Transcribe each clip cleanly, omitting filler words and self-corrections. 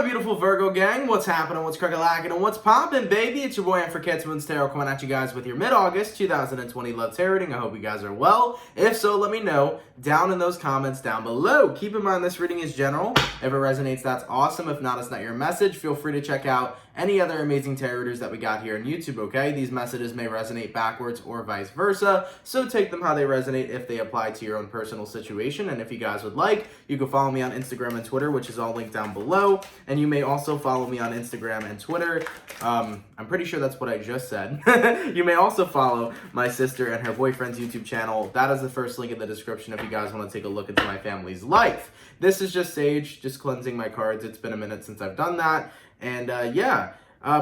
My beautiful Virgo gang, what's happening, what's crack-a-lackin', and what's poppin', baby? It's your boy, I'm for CancerMoonsTarot, coming at you guys with your mid-August 2020 love tarot reading. I hope you guys are well. If so, let me know down in those comments down below. Keep in mind, this reading is general. If it resonates, that's awesome. If not, it's not your message. Feel free to check out any other amazing tarot readers that we got here on YouTube, okay? These messages may resonate backwards or vice versa, so take them how they resonate if they apply to your own personal situation. And if you guys would like, you can follow me on Instagram and Twitter, which is all linked down below. And you may also follow me on Instagram and Twitter. I'm pretty sure that's what I just said. You may also follow my sister and her boyfriend's YouTube channel. That is the first link in the description if you guys want to take a look into my family's life. This is just Sage, just cleansing my cards. It's been a minute since I've done that. And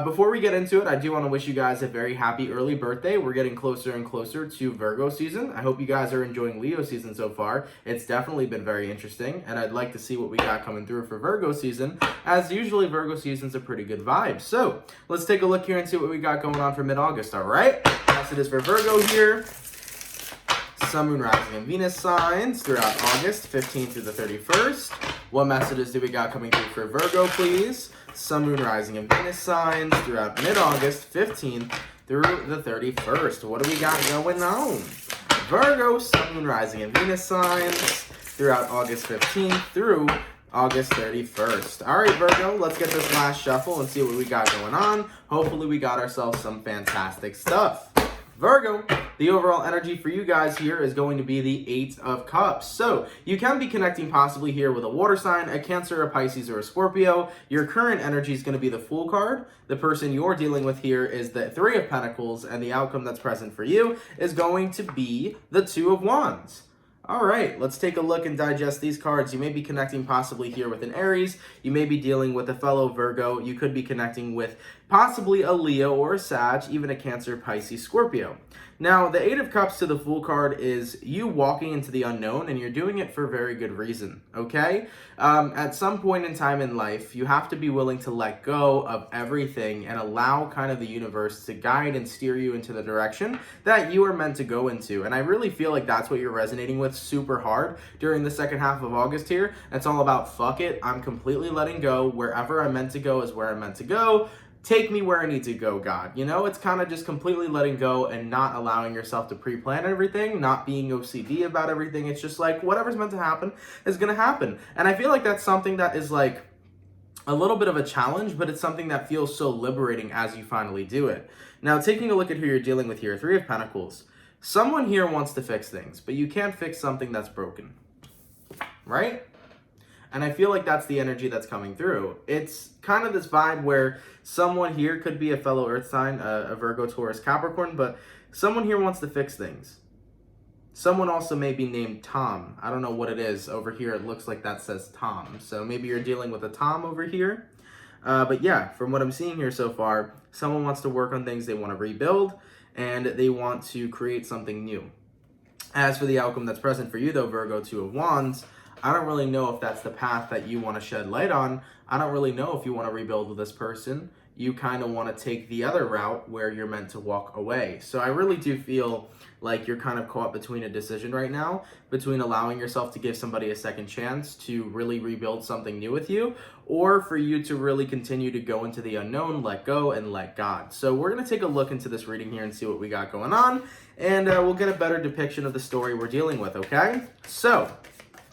before we get into it, I do want to wish you guys a very happy early birthday. We're getting closer and closer to Virgo season. I hope you guys are enjoying Leo season so far. It's definitely been very interesting, and I'd like to see what we got coming through for Virgo season, as usually Virgo season's a pretty good vibe. So let's take a look here and see what we got going on for mid-August, all right? As it is for Virgo here. Sun, Moon, Rising, and Venus signs throughout August 15th through the 31st. What messages do we got coming through for Virgo, please? Sun, Moon, Rising, and Venus signs throughout mid-August 15th through the 31st. What do we got going on? Virgo, Sun, Moon, Rising, and Venus signs throughout August 15th through August 31st. All right, Virgo, let's get this last shuffle and see what we got going on. Hopefully, we got ourselves some fantastic stuff. Virgo, the overall energy for you guys here is going to be the Eight of Cups. So you can be connecting possibly here with a water sign, a Cancer, a Pisces, or a Scorpio. Your current energy is going to be the Fool card. The person you're dealing with here is the Three of Pentacles, and the outcome that's present for you is going to be the Two of Wands. All right, let's take a look and digest these cards. You may be connecting possibly here with an Aries. You may be dealing with a fellow Virgo. You could be connecting with possibly a Leo or a Sag, even a Cancer, Pisces, Scorpio. Now, the Eight of Cups to the Fool card is you walking into the unknown, and you're doing it for very good reason, okay? At some point in time in life, you have to be willing to let go of everything and allow kind of the universe to guide and steer you into the direction that you are meant to go into. And I really feel like that's what you're resonating with super hard during the second half of August here. It's all about fuck it, I'm completely letting go. Wherever I'm meant to go is where I'm meant to go. Take me where I need to go, God. You know, it's kind of just completely letting go and not allowing yourself to pre-plan everything, not being OCD about everything. It's just like whatever's meant to happen is going to happen. And I feel like that's something that is like a little bit of a challenge, but it's something that feels so liberating as you finally do it. Now, taking a look at who you're dealing with here, Three of Pentacles. Someone here wants to fix things, but you can't fix something that's broken, right? And I feel like that's the energy that's coming through. It's kind of this vibe where someone here could be a fellow earth sign, a Virgo, Taurus, Capricorn, but someone here wants to fix things. Someone also may be named Tom. I don't know what it is. Over here, it looks like that says Tom. So maybe you're dealing with a Tom over here. But yeah, from what I'm seeing here so far, someone wants to work on things they want to rebuild, and they want to create something new. As for the outcome that's present for you, though, Virgo, Two of Wands, I don't really know if that's the path that you want to shed light on. I don't really know if you want to rebuild with this person. You kind of want to take the other route where you're meant to walk away. So I really do feel like you're kind of caught between a decision right now, between allowing yourself to give somebody a second chance to really rebuild something new with you, or for you to really continue to go into the unknown, let go, and let God. So we're going to take a look into this reading here and see what we got going on, and we'll get a better depiction of the story we're dealing with, okay? So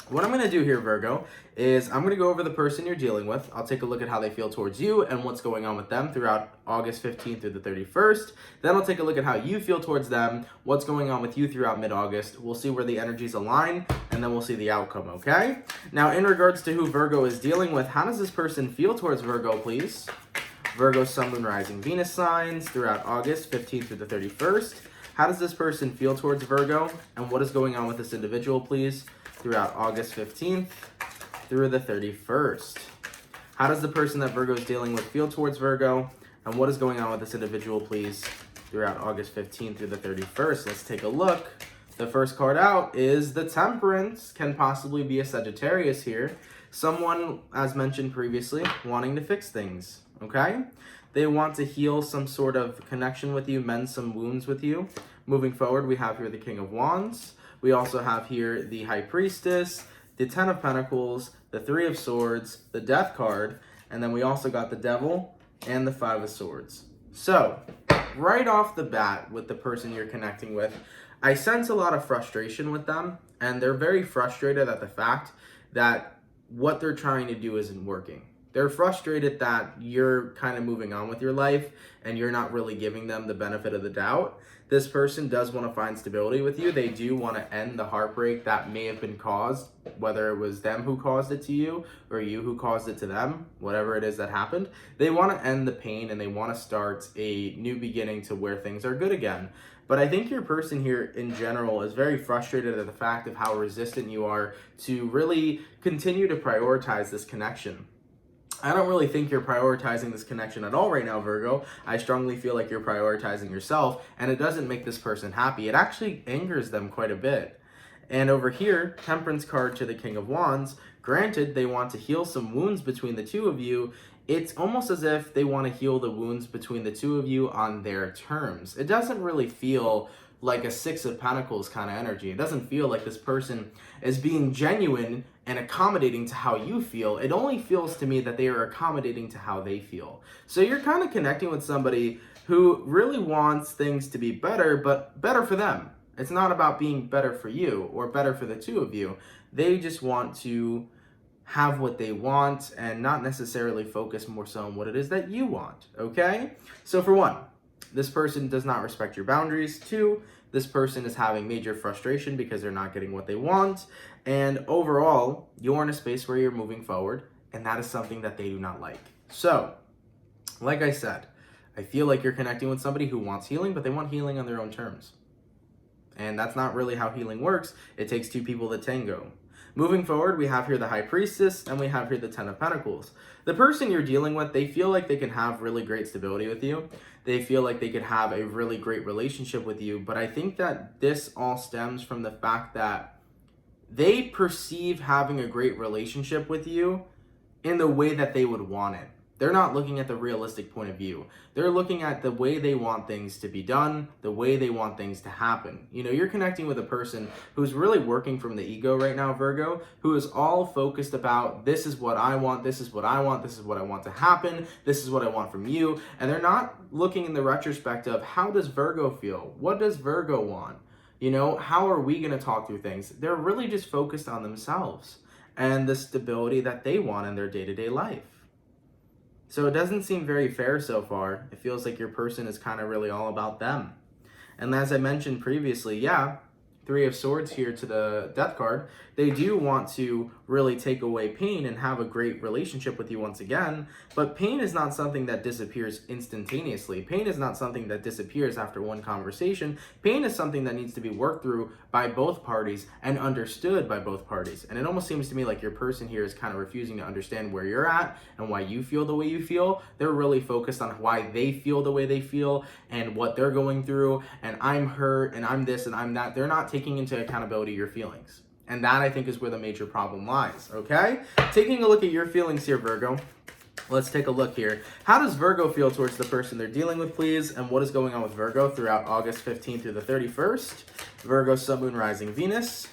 what I'm going to do here, Virgo, is I'm going to go over the person you're dealing with. I'll take a look at how they feel towards you and what's going on with them throughout August 15th through the 31st. Then I'll take a look at how you feel towards them, what's going on with you throughout mid-August. We'll see where the energies align, and then we'll see the outcome, okay? Now, in regards to who Virgo is dealing with, how does this person feel towards Virgo, please? Virgo, Sun, Moon, Rising, Venus signs throughout August 15th through the 31st. How does this person feel towards Virgo, and what is going on with this individual, please, throughout August 15th through the 31st. How does the person that Virgo is dealing with feel towards Virgo? And what is going on with this individual, please, throughout August 15th through the 31st? Let's take a look. The first card out is the Temperance. Can possibly be a Sagittarius here. Someone, as mentioned previously, wanting to fix things, okay? They want to heal some sort of connection with you, mend some wounds with you. Moving forward, we have here the King of Wands. We also have here the High Priestess, the Ten of Pentacles, the Three of Swords, the Death card, And then we also got the Devil and the Five of Swords. So, right off the bat with the person you're connecting with, I sense a lot of frustration with them, and they're very frustrated at the fact that what they're trying to do isn't working. They're frustrated that you're kind of moving on with your life and you're not really giving them the benefit of the doubt. This person does want to find stability with you. They do want to end the heartbreak that may have been caused, whether it was them who caused it to you or you who caused it to them, whatever it is that happened. They want to end the pain and they want to start a new beginning to where things are good again. But I think your person here in general is very frustrated at the fact of how resistant you are to really continue to prioritize this connection. I don't really think you're prioritizing this connection at all right now, Virgo. I strongly feel like you're prioritizing yourself, and it doesn't make this person happy. It actually angers them quite a bit. And over here, Temperance card to the King of Wands. Granted, they want to heal some wounds between the two of you. It's almost as if they want to heal the wounds between the two of you on their terms. It doesn't really feel like a Six of Pentacles kind of energy. It doesn't feel like this person is being genuine and accommodating to how you feel. It only feels to me that they are accommodating to how they feel. So you're kind of connecting with somebody who really wants things to be better, but better for them. It's not about being better for you or better for the two of you. They just want to have what they want and not necessarily focus more so on what it is that you want, okay? So for one, this person does not respect your boundaries. Two, this person is having major frustration because they're not getting what they want. And overall, you're in a space where you're moving forward, and that is something that they do not like. So, like I said, I feel like you're connecting with somebody who wants healing, but they want healing on their own terms. And that's not really how healing works. It takes two people to tango. Moving forward, we have here the High Priestess, and we have here the Ten of Pentacles. The person you're dealing with, they feel like they can have really great stability with you. They feel like they could have a really great relationship with you, but I think that this all stems from the fact that they perceive having a great relationship with you in the way that they would want it. They're not looking at the realistic point of view. They're looking at the way they want things to be done, the way they want things to happen. You know, you're connecting with a person who's really working from the ego right now, Virgo, who is all focused about, this is what I want, this is what I want, this is what I want to happen, this is what I want from you. And they're not looking in the retrospect of, how does Virgo feel? What does Virgo want? You know, how are we going to talk through things? They're really just focused on themselves and the stability that they want in their day-to-day life. So it doesn't seem very fair so far. It feels like your person is kind of really all about them. And as I mentioned previously, yeah, Three of Swords here to the Death card, they do want to really take away pain and have a great relationship with you once again, but pain is not something that disappears instantaneously. Pain is not something that disappears after one conversation. Pain is something that needs to be worked through by both parties and understood by both parties. And it almost seems to me like your person here is kind of refusing to understand where you're at and why you feel the way you feel. They're really focused on why they feel the way they feel and what they're going through, and I'm hurt and I'm this and I'm that. They're not taking into accountability your feelings. And that, I think, is where the major problem lies, okay? Taking a look at your feelings here, Virgo. Let's take a look here. How does Virgo feel towards the person they're dealing with, please? And what is going on with Virgo throughout August 15th through the 31st? Virgo, Sun, Moon, Rising, Venus.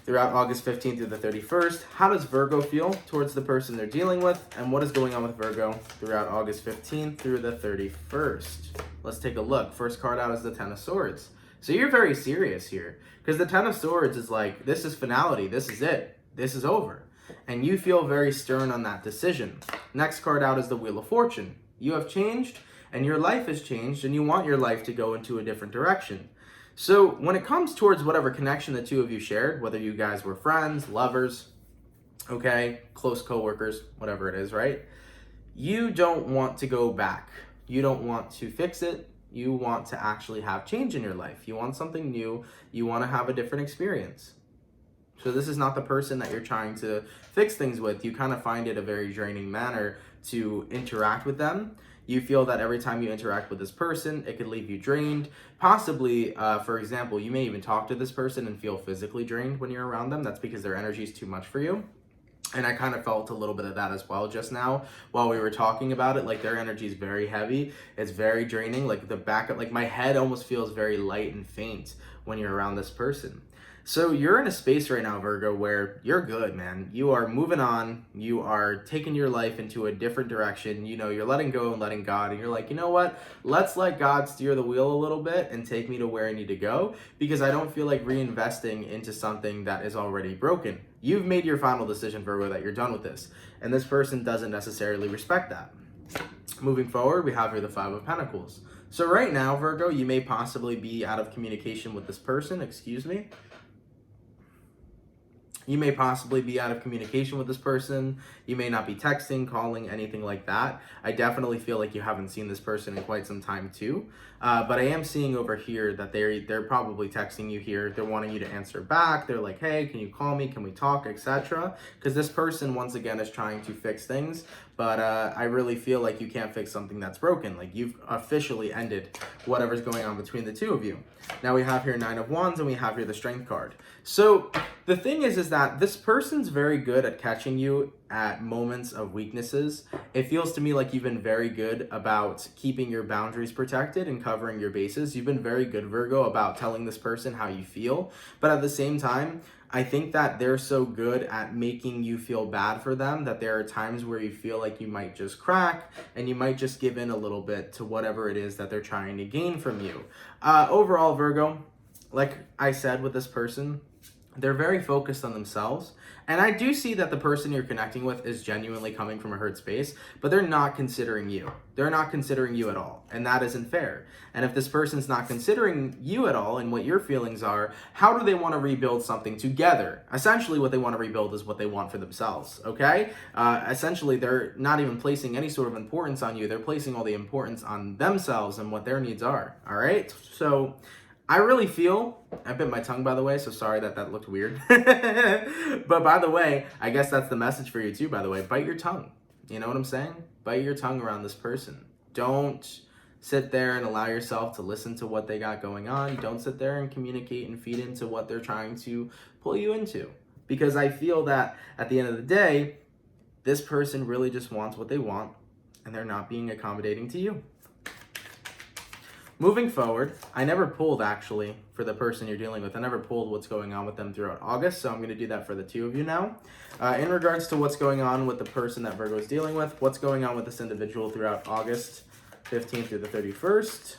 Throughout August 15th through the 31st. How does Virgo feel towards the person they're dealing with? And what is going on with Virgo throughout August 15th through the 31st? Let's take a look. First card out is the Ten of Swords. So you're very serious here, because the Ten of Swords is like, this is finality, this is it, this is over. And you feel very stern on that decision. Next card out is the Wheel of Fortune. You have changed, and your life has changed, and you want your life to go into a different direction. So when it comes towards whatever connection the two of you shared, whether you guys were friends, lovers, okay, close coworkers, whatever it is, right? You don't want to go back. You don't want to fix it. You want to actually have change in your life. You want something new. You want to have a different experience. So this is not the person that you're trying to fix things with. You kind of find it a very draining manner to interact with them. You feel that every time you interact with this person, it could leave you drained. Possibly, for example, you may even talk to this person and feel physically drained when you're around them. That's because their energy is too much for you. And I kind of felt a little bit of that as well just now while we were talking about it. Like, their energy is very heavy. It's very draining. Like, the back of, like, my head almost feels very light and faint when you're around this person. So you're in a space right now, Virgo, where you're good, man. You are moving on. You are taking your life into a different direction. You know, you're letting go and letting God. And you're like, you know what? Let's let God steer the wheel a little bit and take me to where I need to go, because I don't feel like reinvesting into something that is already broken. You've made your final decision, Virgo, that you're done with this. And this person doesn't necessarily respect that. Moving forward, we have here the Five of Pentacles. So right now, Virgo, you may possibly be out of communication with this person. Excuse me. You may possibly be out of communication with this person. You may not be texting, calling, anything like that. I definitely feel like you haven't seen this person in quite some time too. But I am seeing over here that they're probably texting you here. They're wanting you to answer back. They're like, hey, can you call me? Can we talk, etc. Because this person, once again, is trying to fix things. But I really feel like you can't fix something that's broken. Like, you've officially ended whatever's going on between the two of you. Now we have here Nine of Wands, and we have here the Strength card. So the thing is that this person's very good at catching you at moments of weaknesses. It feels to me like you've been very good about keeping your boundaries protected and covering your bases. You've been very good, Virgo, about telling this person how you feel. But at the same time, I think that they're so good at making you feel bad for them that there are times where you feel like you might just crack and you might just give in a little bit to whatever it is that they're trying to gain from you. Overall, Virgo, like I said with this person, they're very focused on themselves. And I do see that the person you're connecting with is genuinely coming from a hurt space, but they're not considering you. They're not considering you at all. And that isn't fair. And if this person's not considering you at all and what your feelings are, how do they want to rebuild something together? Essentially, what they want to rebuild is what they want for themselves, okay? Essentially, they're not even placing any sort of importance on you. They're placing all the importance on themselves and what their needs are, all right? So I really feel, I bit my tongue, by the way, so sorry that looked weird. But by the way, I guess that's the message for you too, by the way. Bite your tongue. You know what I'm saying? Bite your tongue around this person. Don't sit there and allow yourself to listen to what they got going on. Don't sit there and communicate and feed into what they're trying to pull you into. Because I feel that at the end of the day, this person really just wants what they want, and they're not being accommodating to you. Moving forward, I never pulled, actually, for the person you're dealing with. I never pulled what's going on with them throughout August, so I'm going to do that for the two of you now. In regards to what's going on with the person that Virgo is dealing with, what's going on with this individual throughout August 15th through the 31st,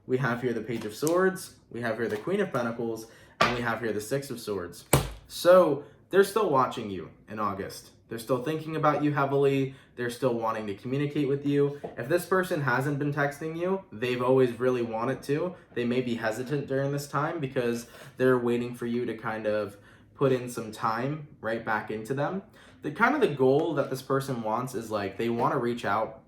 we have here the Page of Swords, we have here the Queen of Pentacles, and we have here the Six of Swords. So they're still watching you in August. They're still thinking about you heavily. They're still wanting to communicate with you. If this person hasn't been texting you, they've always really wanted to. They may be hesitant during this time because they're waiting for you to kind of put in some time right back into them. The goal that this person wants is like, they want to reach out,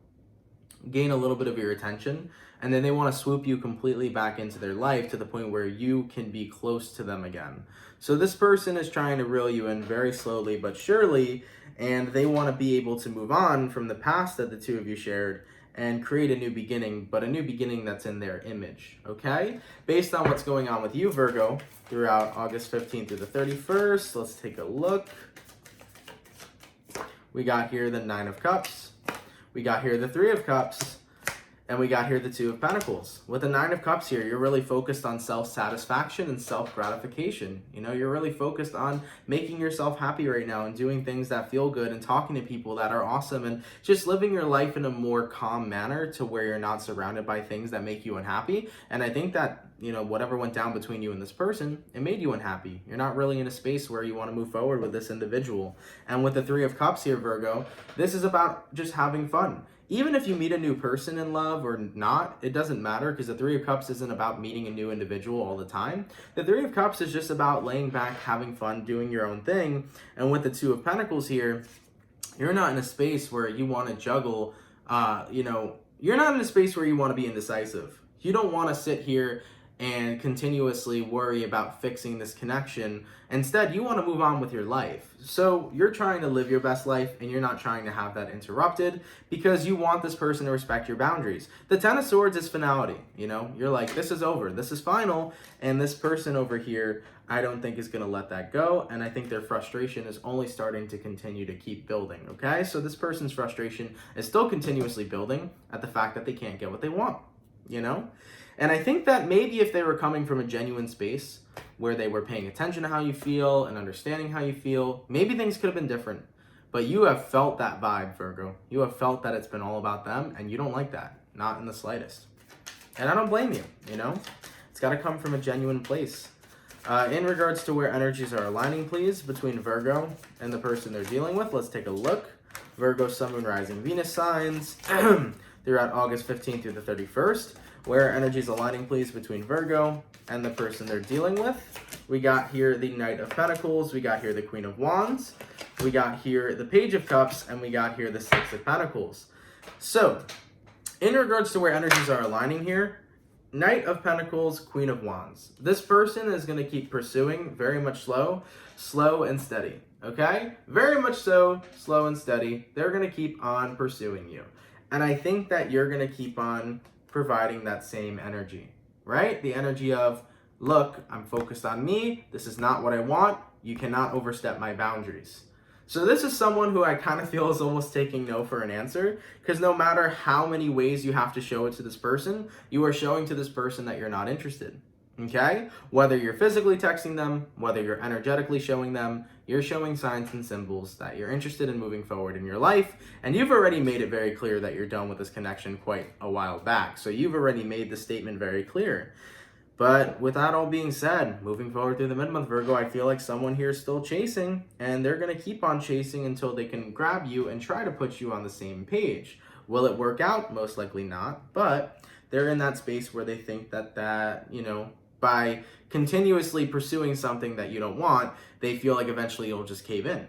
gain a little bit of your attention, and then they want to swoop you completely back into their life to the point where you can be close to them again. So this person is trying to reel you in very slowly but surely, and they want to be able to move on from the past that the two of you shared and create a new beginning, but a new beginning that's in their image, okay? Based on what's going on with you, Virgo, throughout August 15th through the 31st, let's take a look. We got here the Nine of Cups. We got here the Three of Cups. And we got here the Two of Pentacles. With the Nine of Cups here, you're really focused on self-satisfaction and self-gratification. You know, you're really focused on making yourself happy right now and doing things that feel good and talking to people that are awesome and just living your life in a more calm manner to where you're not surrounded by things that make you unhappy. And I think that, you know, whatever went down between you and this person, it made you unhappy. You're not really in a space where you want to move forward with this individual. And with the Three of Cups here, Virgo, this is about just having fun. Even if you meet a new person in love or not, it doesn't matter, because the Three of Cups isn't about meeting a new individual all the time. The Three of Cups is just about laying back, having fun, doing your own thing. And with the Two of Pentacles here, you're not in a space where you want to juggle, you're not in a space where you want to be indecisive. You don't want to sit here and continuously worry about fixing this connection. Instead, you want to move on with your life. So you're trying to live your best life, and you're not trying to have that interrupted because you want this person to respect your boundaries. The Ten of Swords is finality. You know, you're like, this is over, this is final, and this person over here, I don't think is going to let that go, and I think their frustration is only starting to continue to keep building, okay? So this person's frustration is still continuously building at the fact that they can't get what they want. you know? And I think that maybe if they were coming from a genuine space where they were paying attention to how you feel and understanding how you feel, maybe things could have been different. But you have felt that vibe, Virgo. You have felt that it's been all about them, and you don't like that. Not in the slightest. And I don't blame you, you know? It's got to come from a genuine place. In regards to where energies are aligning, please, between Virgo and the person they're dealing with, let's take a look. Virgo, Sun, Moon, Rising, Venus signs throughout August 15th through the 31st. Where are energies aligning, please, between Virgo and the person they're dealing with? We got here the Knight of Pentacles. We got here the Queen of Wands. We got here the Page of Cups. And we got here the Six of Pentacles. So, in regards to where energies are aligning here, Knight of Pentacles, Queen of Wands. This person is going to keep pursuing very much slow and steady, okay? Very much so, slow and steady. They're going to keep on pursuing you. And I think that you're going to keep on providing that same energy, right? The energy of, look, I'm focused on me. This is not what I want. You cannot overstep my boundaries. So this is someone who I kind of feel is almost taking no for an answer, because no matter how many ways you have to show it to this person, you are showing to this person that you're not interested, okay? Whether you're physically texting them, whether you're energetically showing them, you're showing signs and symbols that you're interested in moving forward in your life, and you've already made it very clear that you're done with this connection quite a while back. So you've already made the statement very clear. But with that all being said, moving forward through the mid-month, Virgo, I feel like someone here is still chasing, and they're going to keep on chasing until they can grab you and try to put you on the same page. Will it work out? Most likely not, but they're in that space where they think that you know, by continuously pursuing something that you don't want, they feel like eventually you'll just cave in.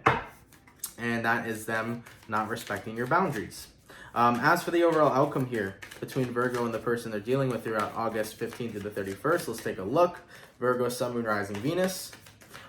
And that is them not respecting your boundaries. As for the overall outcome here between Virgo and the person they're dealing with throughout August 15th to the 31st, let's take a look. Virgo, Sun, Moon, Rising, Venus.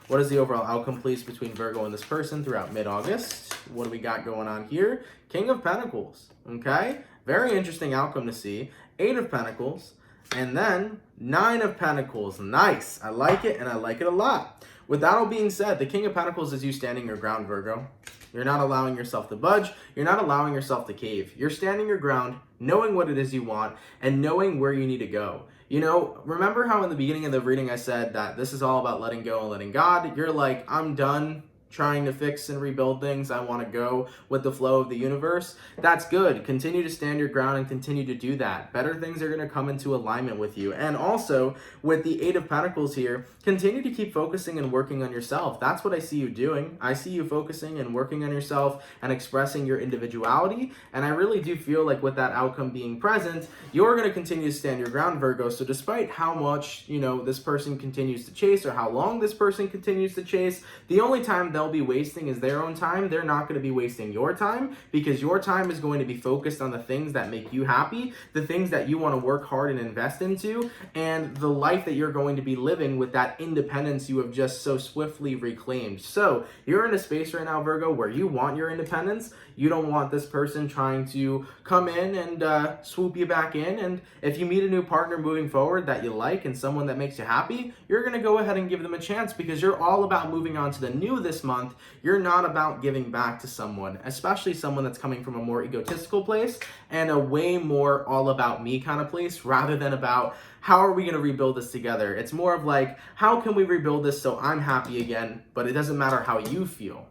What is the overall outcome, please, between Virgo and this person throughout mid-August? What do we got going on here? King of Pentacles, okay? Very interesting outcome to see. 8 of Pentacles, and then 9 of Pentacles. Nice. I like it, and I like it a lot. With that all being said, the King of Pentacles is you standing your ground, Virgo. You're not allowing yourself to budge. You're not allowing yourself to cave. You're standing your ground, knowing what it is you want, and knowing where you need to go. You know, remember how in the beginning of the reading I said that this is all about letting go and letting God? You're like, I'm done trying to fix and rebuild things. I want to go with the flow of the universe. That's good. Continue to stand your ground and continue to do that. Better things are going to come into alignment with you. And also, with the 8 of Pentacles here, continue to keep focusing and working on yourself. That's what I see you doing. I see you focusing and working on yourself and expressing your individuality. And I really do feel like with that outcome being present, you're going to continue to stand your ground, Virgo. So despite how much, you know, this person continues to chase or how long this person continues to chase, the only time they'll be wasting is their own time. They're not going to be wasting your time, because your time is going to be focused on the things that make you happy, the things that you want to work hard and invest into, and the life that you're going to be living with that independence you have just so swiftly reclaimed. So you're in a space right now, Virgo, where you want your independence. You don't want this person trying to come in and swoop you back in. And if you meet a new partner moving forward that you like and someone that makes you happy, you're going to go ahead and give them a chance, because you're all about moving on to the new this month. You're not about giving back to someone, especially someone that's coming from a more egotistical place and a way more all about me kind of place, rather than about how are we going to rebuild this together. It's more of like, how can we rebuild this so I'm happy again, but it doesn't matter how you feel.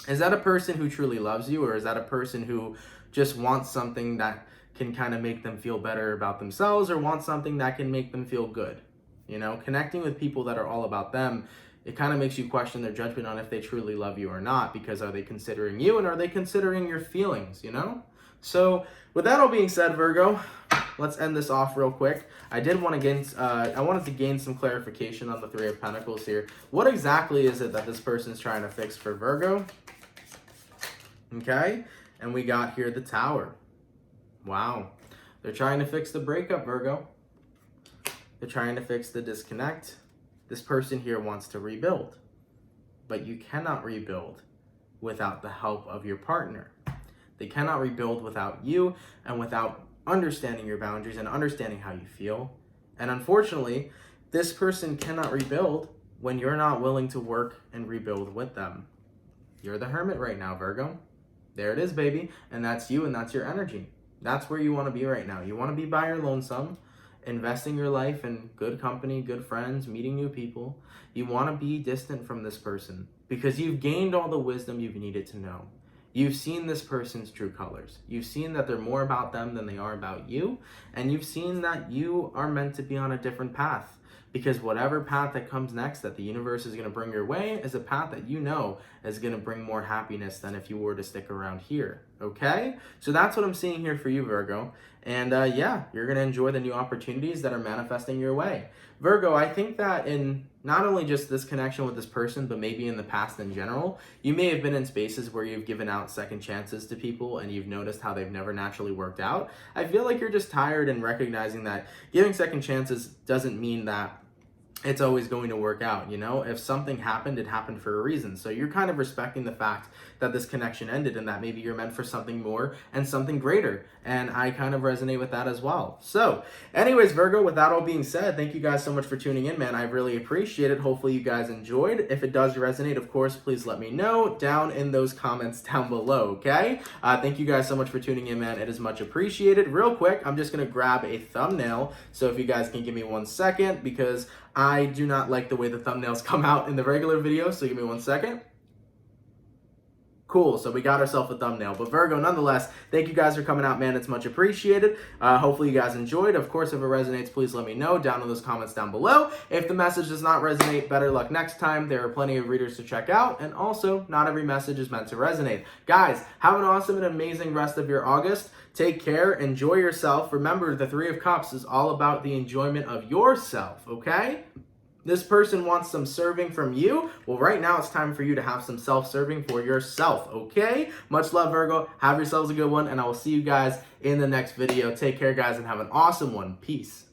Is that a person who truly loves you, or is that a person who just wants something that can kind of make them feel better about themselves, or wants something that can make them feel good? You know, connecting with people that are all about them, it kind of makes you question their judgment on if they truly love you or not, because are they considering you, and are they considering your feelings, you know? So with that all being said, Virgo, let's end this off real quick. I wanted to gain some clarification on the 3 of Pentacles here. What exactly is it that this person's trying to fix for Virgo? Okay, and we got here the Tower. Wow. They're trying to fix the breakup, Virgo. They're trying to fix the disconnect. This person here wants to rebuild, but you cannot rebuild without the help of your partner. They cannot rebuild without you and without understanding your boundaries and understanding how you feel. And unfortunately, this person cannot rebuild when you're not willing to work and rebuild with them. You're the Hermit right now, Virgo. There it is, baby. And that's you, and that's your energy. That's where you want to be right now. You want to be by your lonesome, investing your life in good company, good friends, meeting new people. You want to be distant from this person because you've gained all the wisdom you've needed to know. You've seen this person's true colors. You've seen that they're more about them than they are about you. And you've seen that you are meant to be on a different path. Because whatever path that comes next that the universe is going to bring your way is a path that you know is going to bring more happiness than if you were to stick around here. Okay? So that's what I'm seeing here for you, Virgo. And yeah, you're going to enjoy the new opportunities that are manifesting your way. Virgo, I think that in not only just this connection with this person, but maybe in the past in general, you may have been in spaces where you've given out second chances to people and you've noticed how they've never naturally worked out. I feel like you're just tired and recognizing that giving second chances doesn't mean that it's always going to work out, you know? If something happened, it happened for a reason. So you're kind of respecting the fact that this connection ended and that maybe you're meant for something more and something greater. And I kind of resonate with that as well. So anyways, Virgo, with that all being said, thank you guys so much for tuning in, man. I really appreciate it. Hopefully you guys enjoyed. If it does resonate, of course, please let me know down in those comments down below, okay? Thank you guys so much for tuning in, man. It is much appreciated. Real quick, I'm just going to grab a thumbnail. So if you guys can give me 1 second, because I do not like the way the thumbnails come out in the regular video, so give me 1 second. Cool, so we got ourselves a thumbnail. But Virgo, nonetheless, thank you guys for coming out, man. It's much appreciated. Hopefully you guys enjoyed. Of course, if it resonates, please let me know down in those comments down below. If the message does not resonate, better luck next time. There are plenty of readers to check out. And also, not every message is meant to resonate. Guys, have an awesome and amazing rest of your August. Take care. Enjoy yourself. Remember, the Three of Cups is all about the enjoyment of yourself, okay? This person wants some serving from you. Well, right now it's time for you to have some self-serving for yourself, okay? Much love, Virgo. Have yourselves a good one, and I will see you guys in the next video. Take care, guys, and have an awesome one. Peace.